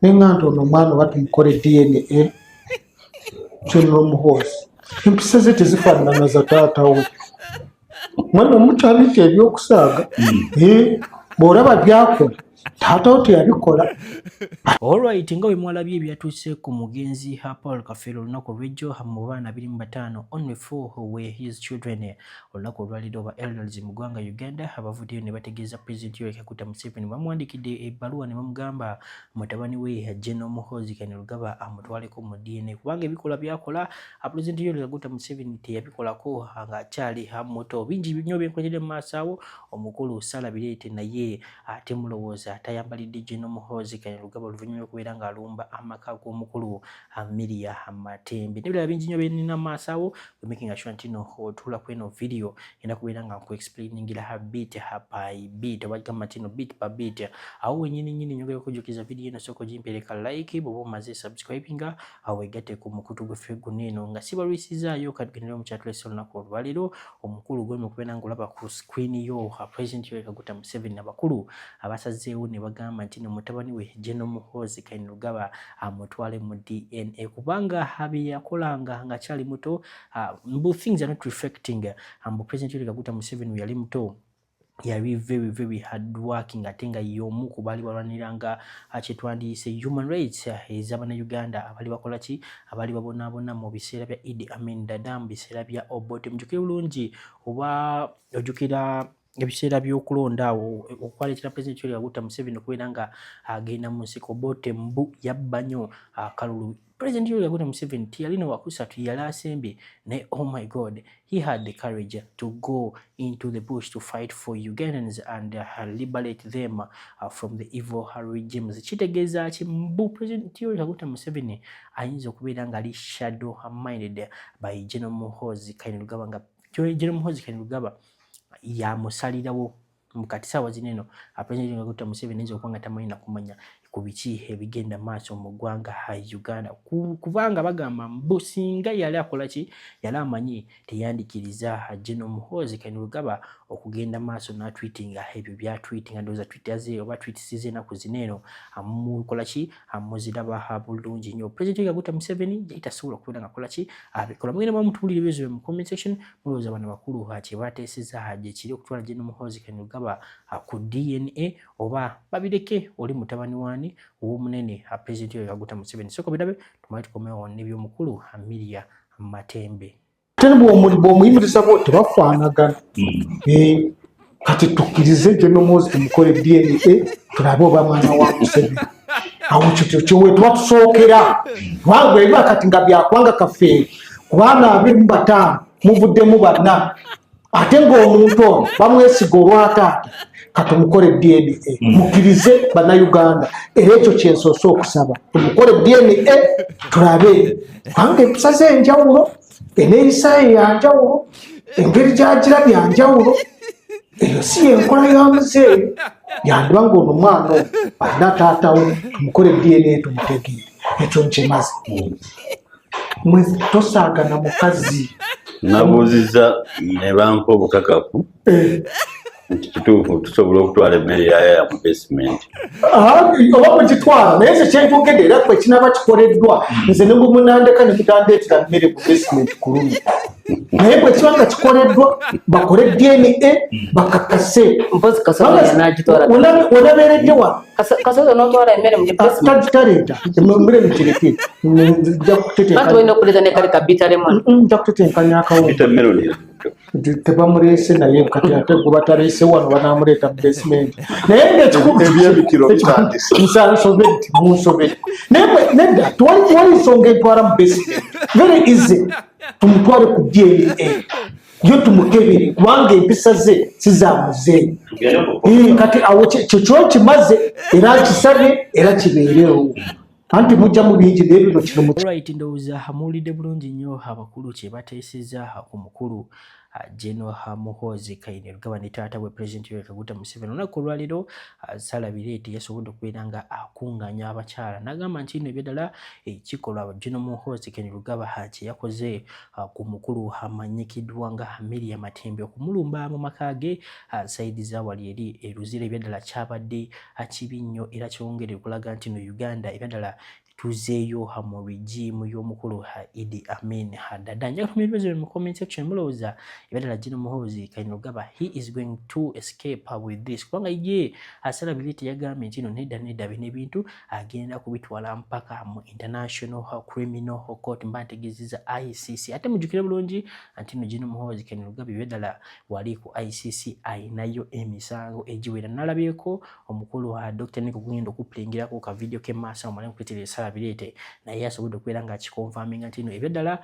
N'enganda ono omwana batumukole DNA General Muhoozi. Empisa ze tezifaanana za taata we. Mwana omukyalika ebyokusaaga bw'olaba byakola taata we teyabikola. Alright, nga bwe mwalabye ebyatuuse ku mugenzi Paul Kafeero olunaku olw'ejjo mu baana 25 only 4 were his children. Olunaku olwaliro oba elders mu ggwanga Uganda abavuddeyo ne bategeeza President Yoweri Kaguta Museveni bamuwandiikidde ebbaluwa ne bamugamba mutabani we General Muhoozi Kainerugaba amutwaleko mu DNA kubanga ebikola byakola President Yoweri Kaguta Museveni teyabikolako ng'akyali muto. Bingi nnyo byenkoledde mu maaso awo omukulu Salabireete naye ate mulowooza tayambalidde General Muhoozi Kainerugaba oluvannyuma lw'okubeera ng'alumba amaka g'omukulu Amelia Matembe. N'ebirala bingi nnyo bye nnina mu maaso awo we making sure nti no otuula ku eno video enda kubeera nga nku-explainingira bit by bit oba gamba nti no bit by bit. Awo wennyini nyongera okujjukiza video eno sooka ogimpereka like bw'oba omaze subscribinga awo egatte ku mukutu gweffe guno eno nga sibalwisizaayo katugendera mu kyatulese olunaku olwaliro omukulu gwemu okubeera ng'olaba ku screen yo President Yoweri Kaguta Museveni abakulu abasazeewo ne bagamba nti no mutabani we General Muhoozi Kainerugaba amutwale mu DNA kubanga bye yakolanga nga kyali muto things are not reflecting President Yoweri Kaguta Museveni yali muto yali very hard working ate nga y'omu ku baali balwaniranga kyetwandiyise human rights ez'Abannayuganda abali bakola ki abali babonaabona mu biseera bya Idi Amin Dada mu biseera bya Obote. Mujjukire bulungi oba ojjukira ebiseera by'okulonda awo okwaleetera President Yoweri Kaguta Museveni okubeera nga agenda mu nsiko Obote mbu yabba nnyo akalulu. President Yoweri Kaguta Museveni tiyalina wakusatu yali asembye naye oh my god he had the courage to go into the bush to fight for Ugandans and liberate them from the evil regimes. Kitegeeza ki mbu President Yoweri Kaguta Museveni ayinza okubeera nga ali shadow minded by General Muhoozi Kainerugaba nga General Muhoozi Kainerugaba yamusalirawo mukati sawa zineno President Yoweri Kaguta Museveni ayinza okuba nga tamanyi na kumanya ku biki ebigenda maaso mu ggwanga Uganda kubanga bagamba mbu singa yali akola ki yali amanyi teyandikiriza General Muhoozi Kainerugaba okugenda maaso n'atweetinga ebyo byatweetinga ndowooza twitter ze oba tweets ze ennaku zineeno amukola ki amuziraba bulungi nnyo. President Yoweri Kaguta Museveni yali tasobola okubeera nga akola ki abikola. Mugenda bamutuulira ebizo mu comment section mulowooza bano bakulu kye bateeseza gye kiri okutwala General Muhoozi Kainerugaba ku DNA oba babireke oli mutabani wani omunene President Yoweri Kaguta Museveni. Soko bidabe tumali tukomewo n'ebyomukulu Amelia Matembe. Bw'omuyimiriza bo tebafaanagana. Kati tukkirize General Muhoozi tumukole DNA tulabe oba mwana wa Museveni. Awo kyo we tuba tusookera kubanga ebiba kati nga byakwanga Kafeero ku baana 25 muvuddemu banna ate ng'omuntu ono bamwesiga olwataata katumukole DNA mukkirize bannayuganda era ekyo kyensoose okusaba tumukole DNA tulabe kubanga empisa z'enjawulo eneeyisa yanjawulo engeri gy'agira byanjawulo eyo si yenkola ya muzeeyi yandiba ng'ono omwana alina taatawo tumukole DNA tumutegeere ekyo nkimaze mwe tosaagana mukazi nabuuziza ne bampa obukakafu nti kituufu tusobola okutwala emmere yayo mu basement oba mugitwala naye nze kyenjogedde era kwe kinaba kikoleddwa nze ne munandeka ne mutandeetera mmere mu basement ku lumu naye bwe kiba nga kikoleddwa bakole DNA bakakase onabeeredde wa kasozo n'otwala emmere mu basement taleeta emmere mukireke nja kutetenkanya emmere tebamuleese naye kati ate gwe bataleese wano banaamuleeta mu basement naye munsobedde naye nedda tewali nsonga etwala mu basement very easy tumutwale ku DNA yo tumukebere kubanga empisa ze sizamuzeeyo kati awo kyekyo kimaze era kisabye era kibeerewo anti mujja mu bingi n'ebyo kino right ndowooza muwulidde bulungi nnyo abakulu kye bateeseza ku mukulu General Muhoozi Kainerugaba ne taata we President Yoweri Kaguta Museveni. Olunaku olwaleero Ssaalabireti yasobodde okubeera nga akunganya abakyala n'agamba nti nno ebyadala ekikolwa General Muhoozi Kainerugaba kye yakoze ku mukulu amanyikiddwa nga Miriam Matembe okumulumba mu maka ge sayidi zaawali eri Luzira ebyadala kyabadde kibi nnyo era kyongere okulaga nti no Uganda ebyadala tuzeeyo mu regimu y'omukulu Idi Amin Dada. Njagala kumira mu comment section mulowooza ebyadala General Muhoozi Kainerugaba he is going to escape with this kubanga ye Ssaalabireti yagambye nti no nedda bino ebintu agenda kubitwala mpaka mu International Criminal Court mba ntegeezezza ICC. Ate mujjukire bulungi nti no General Muhoozi Kainerugaba ebyadala wali ku ICC ayinayo emisango egiwera. Nalabyeko omukulu Dr. Nick Gugendo okupulingirako ka video ke masa omulemu kuleetera Ssaalabireti naye asobodde okubeera nga akikonfaminga nti no ebyadala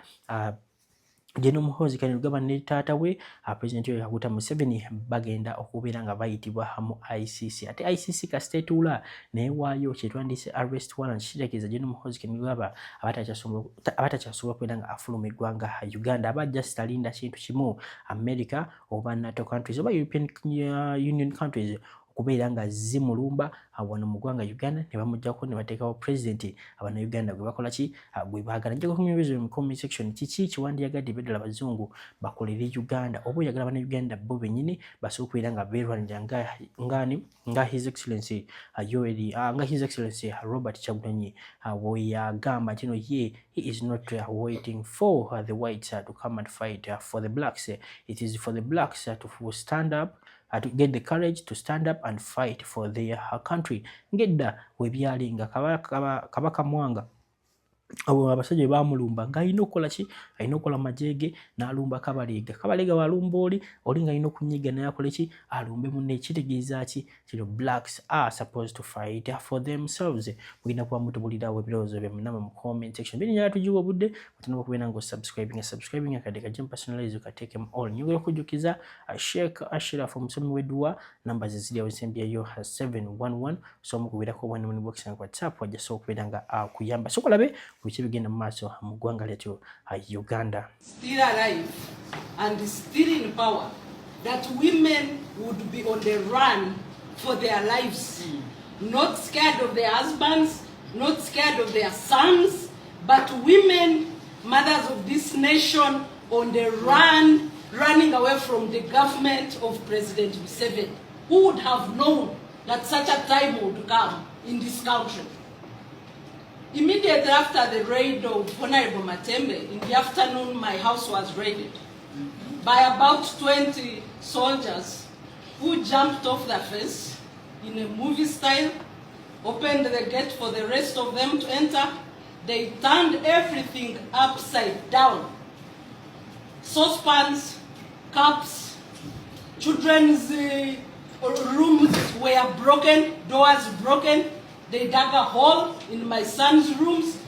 General Muhoozi Kainerugaba ne taata we President Yoweri Kaguta Museveni bagenda okubeera nga bayitibwa mu ICC. Ate ICC kasita etuula neewaayo kyetwandise arrest warrant kitegeeza General Muhoozi Kainerugaba abatakyasobola okubeera nga afuluma eggwanga Uganda aba just alinda kintu kimu America oba NATO countries oba European Union countries okubeera nga zimulumba wano mu ggwanga Uganda ne bamuggyako ne bateekawo president Uganda gwe bakola ki gwe baagala. Njagala kumwebaza mu comment section kiki kiwandiyagadde ebyadala abazungu bakolere Uganda oba oyagala Uganda bo bennyini basobola okubeera nga beerwanirira nga His Excellency Robert Kyagulanyi bwe yagamba nti no he is not waiting for the whites to come and fight for the blacks. It is for the blacks to stand up to get the courage to stand up and fight for their country. Ngedda webyali nga Kabaka Mwanga abo abasajja baamulumba nga alina okukola ki alina okukola majege n'alumba Kabalega walumba oli nga alina okunyiga naye akole ki alumbe munne. Kitegeeza ki kino blacks are supposed to fight for themselves. Mugenda kuba mutubulirawo ebirowoozo byammwe namwe mu comment section. Birinnya tujiwa obudde mutanaba okubeera nga subscribing akadde kajja personalize kateekemu all. Nyongera okujjukiza Sheikh Ashraf omusomi w'edduwa namba ze ziri awo ensembyayo 711 so mukubeerako obwani mu box nga WhatsApp wajja so okubeera nga akuyamba. So kolabe which begin maso mu ggwanga lyatyo Uganda. Still alive and still in power, that women would be on the run for their lives, not scared of their husbands, not scared of their sons, but women, mothers of this nation, on the run, running away from the government of President Museveni. Who would have known that such a time would come in this country? Immediately after the raid of Honorable Matembe, in the afternoon my house was raided by about 20 soldiers who jumped off the fence in a movie style, opened the gate for the rest of them to enter. They turned everything upside down. Saucepans, cups, children's rooms were broken, doors broken. They dug a hole in my son's rooms.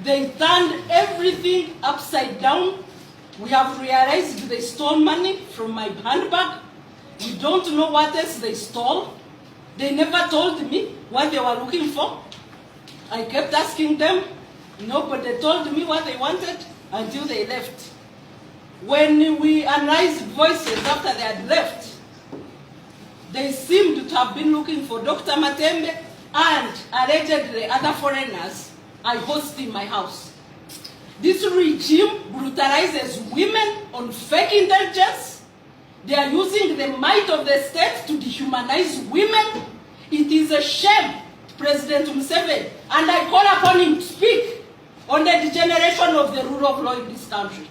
They turned everything upside down. We have realized they stole money from my handbag. We don't know what else they stole. They never told me what they were looking for. I kept asking them. Nobody told me what they wanted until they left. When we analyzed voices after they had left, they seemed to have been looking for Dr. Matembe and allegedly other foreigners I host in my house. This regime brutalizes women on fake intelligence. They are using the might of the state to dehumanize women. It is a shame, President Museveni, and I call upon him to speak on the degeneration of the rule of law in this country.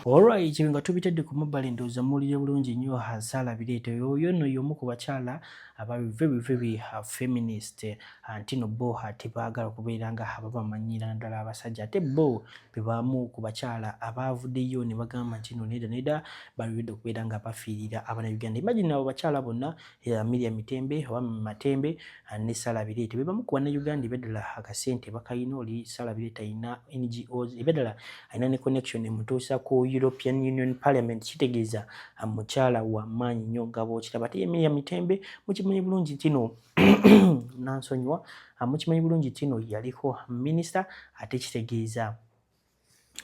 Alright, nga tubitedde ku mobile ndowooza muwulire bulungi nnyo Ssaalabireti oyo nno y'omu ku bakyala abali very feminist anti no bo tebaagala okubeera nga babamanyira naddala abasajja ate bo bebamu ku bakyala abaavuddeyo ne bagamba nti no nedda balwedde okubeera nga bafiirira Abannayuganda. Imagine abo bakyala bonna Miriam Matembe oba Matembe ne Ssaalabireti bebamu ku Bannayuganda ebeddala akasente bakayina oli Ssaalabireti ayina NGOs ebeddala ayina ne connection emutuusa ku European Union Parliament. Kitegeeza mukyala wa maanyi nnyo nga bw'okiraba ate Miriam Matembe mukimanyi bulungi tino nansonyiwa mukimanyi bulungi tino yaliko minister ate kitegeeza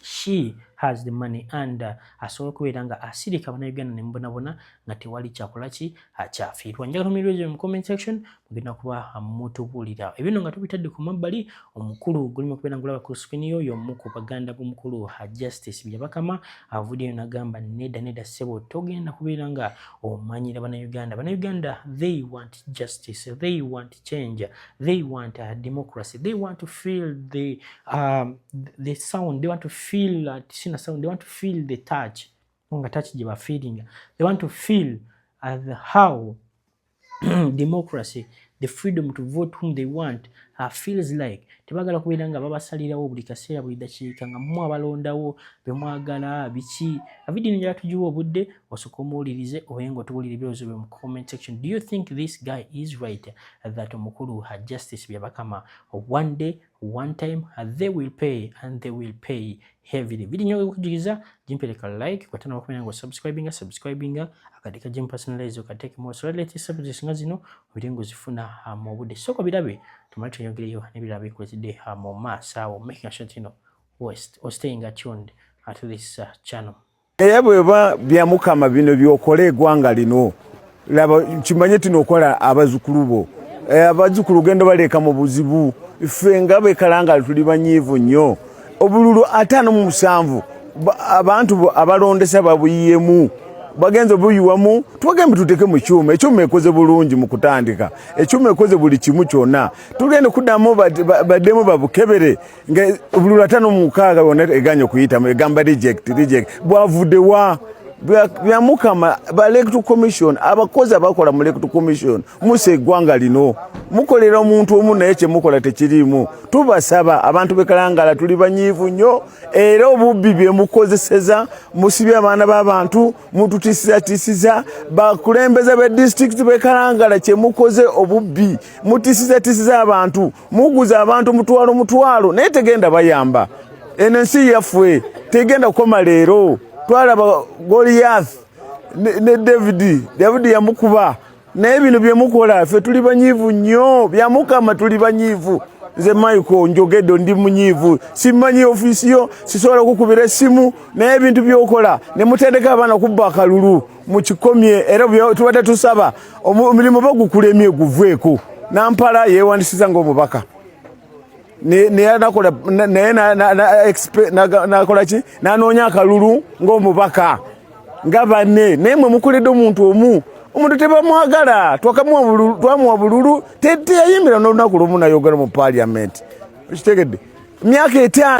she has the money and asobola okubeera nga asirika bannayuganda ne mbonabona nga tewali kyakolaki akyafiirwa. Njagala tumiririze mu comment section mugenda kuba mutubuulira ebino nga tubitadde ku mabbali. Omukulu gulimo okubeera ngulaba ku screen yo omu ku baganda b'omukulu Justice Byabakama avuddeyo n'agamba nedda ssebo togenda kubeera nga omanyira bannayuganda. Bannayuganda they want justice, they want change, they want democracy, they want to feel the sound, they want to feel sound, they want to feel the touch. Touch they feeling. They want to feel how democracy, the freedom to vote whom they want feels like. Tebagala kubeera nga babasalirawo buli kaseera buli dakiika nga mmwe abalondawo bemwagala biki. Video njala tugiwa obudde osooka omuwulirize obenga otubuulira ebirozo bye mu comment section. Do you think this guy is right that omukulu Justice Byabakama one day, one time they will pay and they will pay heavily? Video nyoga okujuliza jimpereka like kwatana bakumenya ngo subscribinga akadika jim personalize okateke mo so latest subjects nga zino obirengo zifuna mu budde. Soko birabe tumali tuyongeleyo nebirabe kwezide mu masawo, making sure you know or staying tuned to this channel. Eyabweba byamukama bino byokole egwanga lino laba kimanye tinokola abazukulu bo abazukulu gendo baleka mu buzibu ife ngabe kalanga tuli banyivu nnyo obululu 57 abantu abalondesa babuyemu bagenzo buyuwamu tubagembe tuteke mu cyuma ecyuma ekoze bulungi mu kutandika ecyuma ekoze buli kimu kyonna tugende kuddamu bademu babukebere nga obululu 56 wona eganyo kuyita egamba reject bwavude wa byamukama ba electoral commission abakozi abakola mu electoral commission muse gwanga lino mukolera omuntu omu naye kye mukola tekirimu. Tubasaba abantu bekalangala tuli banyivu nnyo era obubbi bye mukozeseza musibye abaana b'abantu mututisiza bakulembeza be district bekalangala kye mukoze obubbi mutisiza abantu muguza abantu mutwalo naye tegenda bayamba enensi yaffe tegenda koma leero twalaba Goliath ne David yamukuba naye bino bye mukola ffe tuli banyivu nnyo byamukama tuli banyivu. Nze Michael Njogedo ndi munyivu simanyi ofisiyo sisobola kukubira simu naye ebintu byokola ne mutendeka abana kubba akalulu mu kikomye era tubadde tusaba omulimo bagukulemye guveeko Nampala yewandisiza ng'omubaka ne anakola nakola ki nanoonya akalulu ng'omubaka nga banne naye mwe mukoledde omuntu omuntu tebamwagala twamuwa bululu teyayimbira n'olunaku lumu nayogera mu parliament. Kitegedde myaka 5